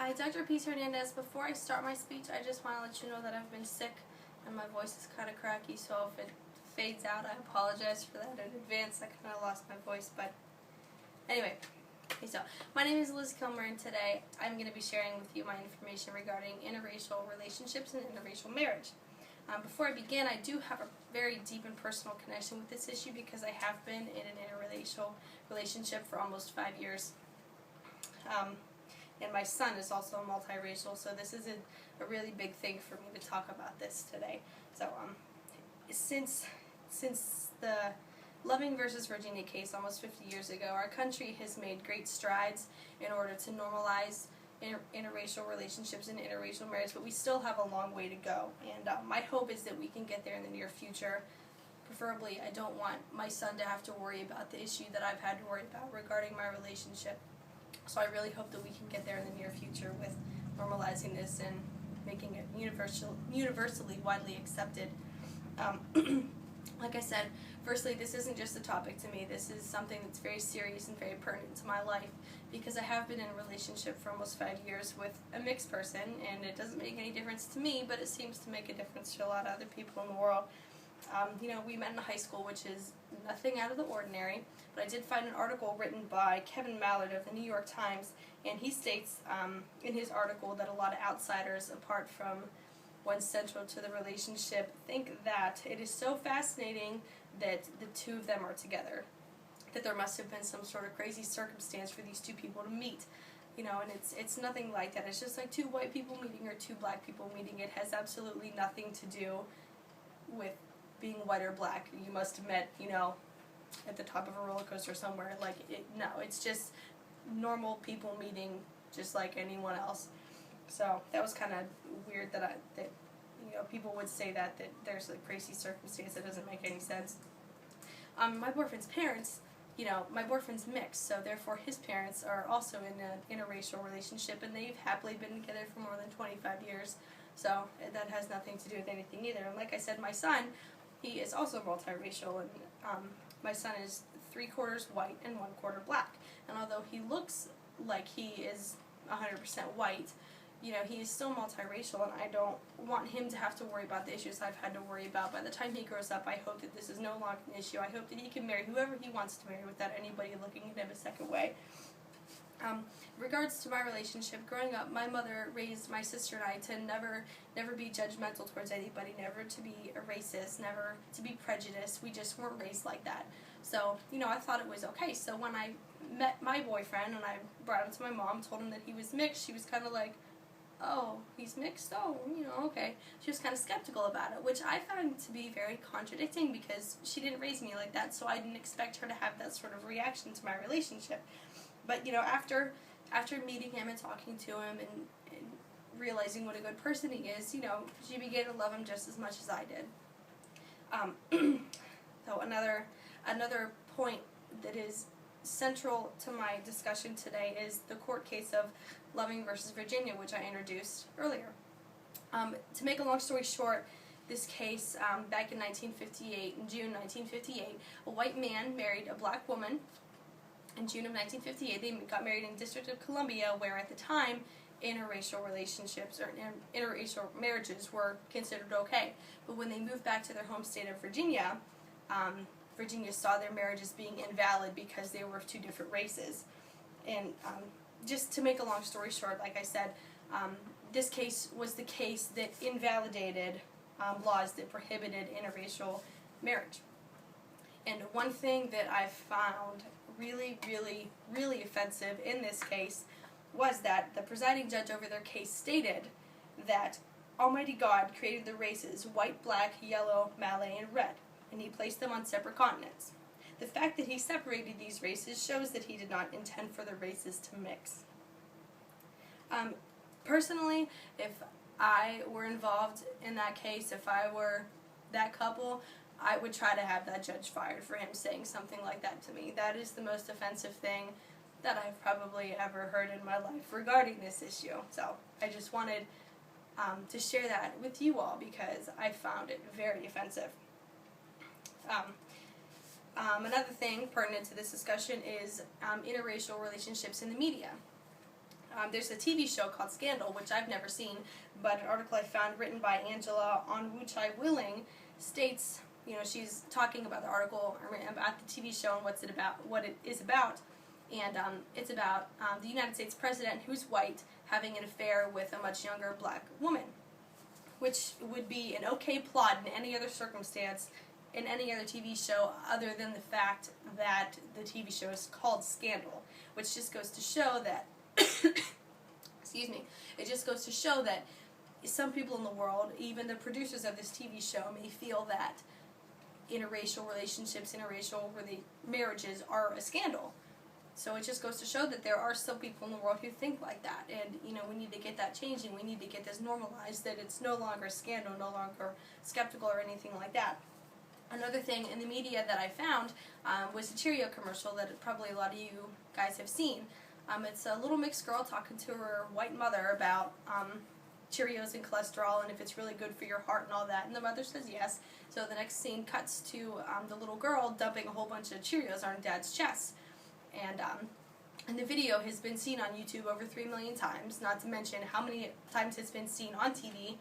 Hi, Dr. Pete Hernandez. Before I start my speech, I just want to let you know that I've been sick and my voice is kind of cracky, so if it fades out, I apologize for that in advance. I kind of lost my voice, but anyway. Okay, so my name is Liz Kilmer, and today I'm going to be sharing with you my information regarding interracial relationships and interracial marriage. Before I begin, I do have a very deep and personal connection with this issue because I have been in an interracial relationship for almost 5 years. And my son is also multiracial, so this is a really big thing for me to talk about this today. So since the Loving versus Virginia case almost 50 years ago, our country has made great strides in order to normalize interracial relationships and interracial marriage, but we still have a long way to go. And my hope is that we can get there in the near future. Preferably, I don't want my son to have to worry about the issue that I've had to worry about regarding my relationship. So I really hope that we can get there in the near future with normalizing this and making it universally widely accepted. Like I said, firstly, this isn't just a topic to me. This is something that's very serious and very pertinent to my life because I have been in a relationship for almost 5 years with a mixed person, and it doesn't make any difference to me, but it seems to make a difference to a lot of other people in the world. We met in high school, which is nothing out of the ordinary, but I did find an article written by Kevin Mallard of the New York Times, and he states in his article that a lot of outsiders, apart from one central to the relationship, think that it is so fascinating that the two of them are together, that there must have been some sort of crazy circumstance for these two people to meet. And it's nothing like that. It's just like two white people meeting or two black people meeting. It has absolutely nothing to do with being white or black. You must have met, at the top of a roller coaster somewhere. No, it's just normal people meeting just like anyone else. So that was kind of weird that people would say that there's a crazy circumstance that doesn't make any sense. My boyfriend's parents, my boyfriend's mixed, so therefore his parents are also in an interracial relationship, and they've happily been together for more than 25 years. So that has nothing to do with anything either. And like I said, my son, he is also multiracial, and my son is 3/4 white and 1/4 black. And although he looks like he is 100% white, he is still multiracial, and I don't want him to have to worry about the issues I've had to worry about. By the time he grows up, I hope that this is no longer an issue. I hope that he can marry whoever he wants to marry without anybody looking at him a second way. In regards to my relationship, growing up, my mother raised my sister and I to never be judgmental towards anybody, never to be a racist, never to be prejudiced. We just weren't raised like that. So, I thought it was okay. So when I met my boyfriend and I brought him to my mom, told him that he was mixed, she was kind of like, oh, he's mixed? Oh, okay. She was kind of skeptical about it, which I found to be very contradicting because she didn't raise me like that, so I didn't expect her to have that sort of reaction to my relationship. But, after meeting him and talking to him and realizing what a good person he is, she began to love him just as much as I did. So another point that is central to my discussion today is the court case of Loving versus Virginia, which I introduced earlier. To make a long story short, this case, back in 1958, in June 1958, a white man married a black woman. In June of 1958, they got married in the District of Columbia, where at the time, interracial relationships or interracial marriages were considered okay. But when they moved back to their home state of Virginia, Virginia saw their marriages being invalid because they were of two different races. And just to make a long story short, like I said, this case was the case that invalidated laws that prohibited interracial marriage. And one thing that I found really, really, really offensive in this case was that the presiding judge over their case stated that Almighty God created the races white, black, yellow, Malay, and red, and he placed them on separate continents. The fact that he separated these races shows that he did not intend for the races to mix. Personally, if I were involved in that case, if I were that couple, I would try to have that judge fired for him saying something like that to me. That is the most offensive thing that I've probably ever heard in my life regarding this issue. So I just wanted to share that with you all because I found it very offensive. Another thing pertinent to this discussion is interracial relationships in the media. there's a TV show called Scandal, which I've never seen, but an article I found written by Angela Onwuchai Willing states, she's talking about the article, about the TV show and what it is about, and it's about the United States president, who's white, having an affair with a much younger black woman, which would be an okay plot in any other circumstance, in any other TV show, other than the fact that the TV show is called Scandal, which just goes to show that, excuse me, it just goes to show that some people in the world, even the producers of this TV show, may feel that interracial relationships, interracial marriages are a scandal. So it just goes to show that there are still people in the world who think like that, and we need to get that changing. We need to get this normalized, that it's no longer a scandal, no longer skeptical or anything like that. Another thing in the media that I found was a Cheerio commercial that probably a lot of you guys have seen. It's a little mixed girl talking to her white mother about Cheerios and cholesterol and if it's really good for your heart and all that, and the mother says yes. So the next scene cuts to the little girl dumping a whole bunch of Cheerios on her dad's chest. And the video has been seen on YouTube over 3 million times, not to mention how many times it's been seen on TV.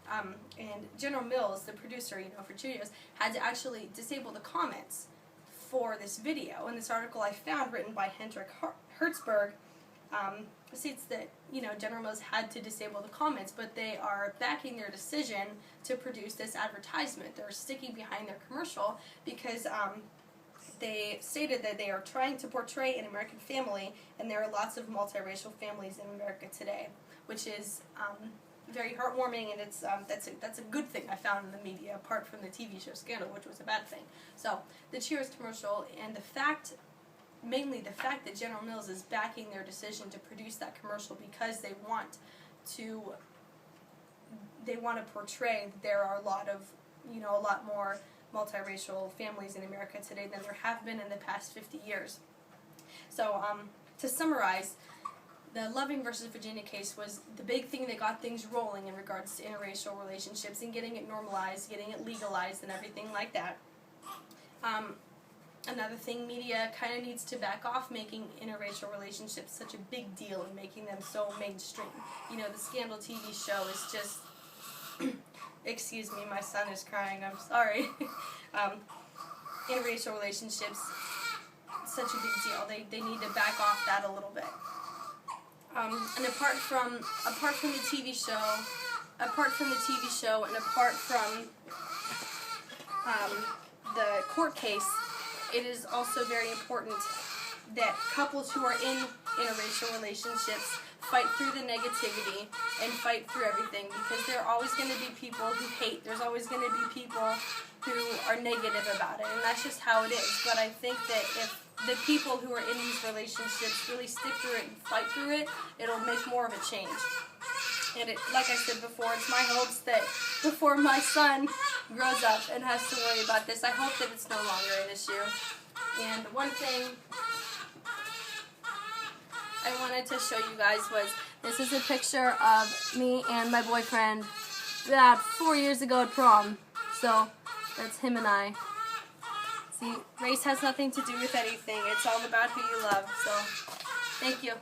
And General Mills, the producer, for Cheerios, had to actually disable the comments for this video. In this article I found, written by Hendrik Hertzberg, states that, General Mills had to disable the comments, but they are backing their decision to produce this advertisement. They're sticking behind their commercial because they stated that they are trying to portray an American family, and there are lots of multiracial families in America today, which is very heartwarming, and it's that's a good thing I found in the media, apart from the TV show Scandal, which was a bad thing. So the Cheerios commercial, and mainly the fact that General Mills is backing their decision to produce that commercial because they want to portray that there are a lot more multiracial families in America today than there have been in the past 50 years. So to summarize, the Loving versus Virginia case was the big thing that got things rolling in regards to interracial relationships and getting it normalized, getting it legalized, and everything like that. Another thing, media kind of needs to back off making interracial relationships such a big deal and making them so mainstream. The Scandal TV show is just... Excuse me, my son is crying, I'm sorry. Interracial relationships, such a big deal. They need to back off that a little bit. And apart from the TV show, and apart from the court case, it is also very important that couples who are in interracial relationships fight through the negativity and fight through everything, because there are always going to be people who hate. There's always going to be people who are negative about it, and that's just how it is. But I think that if the people who are in these relationships really stick through it and fight through it, it'll make more of a change. And like I said before, it's my hopes that before my son grows up and has to worry about this, I hope that it's no longer an issue. And one thing I wanted to show you guys was, this is a picture of me and my boyfriend about 4 years ago at prom. So that's him and I. See, race has nothing to do with anything. It's all about who you love. So, thank you.